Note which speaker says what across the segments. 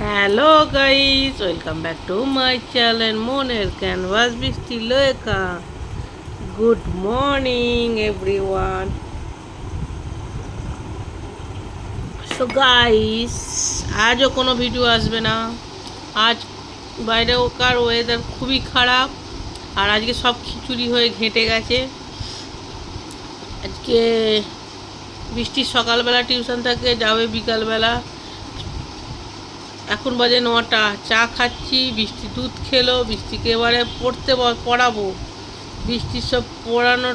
Speaker 1: Hello guys, welcome back to my channel মনের canvas বৃষ্টি লেখা। Good morning everyone. So guys, আজও কোনো ভিডিও আসবে না। আজ বাইরেকার ওয়েদার খুবই খারাপ, আর আজকে সব খিচুড়ি হয়ে ঘেঁটে গেছে। আজকে বৃষ্টির সকালবেলা টিউশন থাকে, যাবে বিকালবেলা। এখন বাজে 9টা, চা খাচ্ছি, বৃষ্টি দুধ খেলো, বৃষ্টিকে এবারে পড়াবো। বৃষ্টির সব পড়ানো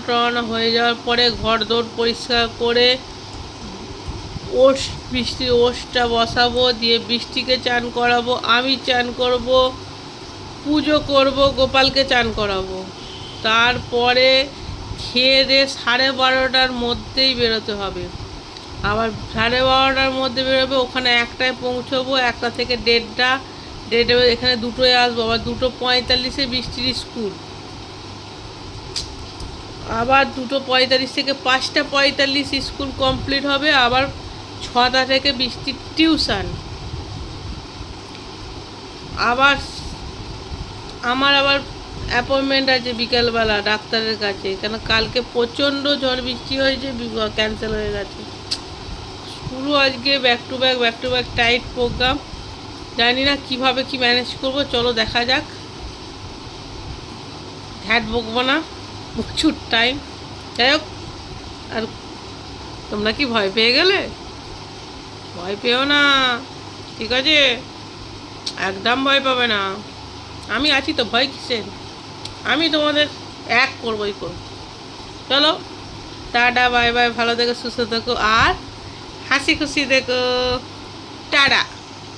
Speaker 1: হয়ে যাওয়ার পরে ঘর দৌড় পরিষ্কার করে বৃষ্টির ওষটা বসাবো, দিয়ে বৃষ্টিকে চান করাবো, আমি চান করব, পুজো করব, গোপালকে চান করাবো। তারপরে খেয়ে দিয়ে 12:30টার মধ্যেই বেরোতে হবে। আবার 12:30টার মধ্যে বেরোবে, ওখানে 1টায় পৌঁছবো, 1টা থেকে 1:30 এখানে 2টোয় আসবো। আবার 2:45-এ বৃষ্টির স্কুল, আবার 2:45 থেকে 5:45 স্কুল কমপ্লিট হবে। আবার 6টা থেকে বৃষ্টির টিউশন। আবার আমার অ্যাপয়েন্টমেন্ট আছে বিকেলবেলা ডাক্তারের কাছে, কেন কালকে প্রচণ্ড ঝড় বৃষ্টি হয়েছে, ক্যান্সেল হয়ে গেছে। পুরো আজকে back to back tight program. জানি না কিভাবে কি ম্যানেজ করব, চলো দেখা যাক। হ্যাট বকবো না, প্রচুর টাইম। যাই হোক, আর তোমরা কি ভয় পেয়ে গেলে? ভয় পেও না, ঠিক আছে? একদম ভয় পাবে না, আমি আছি তো, ভয় কিসের? আমি তোমাদের করবই করব। চলো, টাটা, বাই বাই, ভালো থেকো, সুস্থ থেকো, আর হাসি খুশি দেখো। টাটা।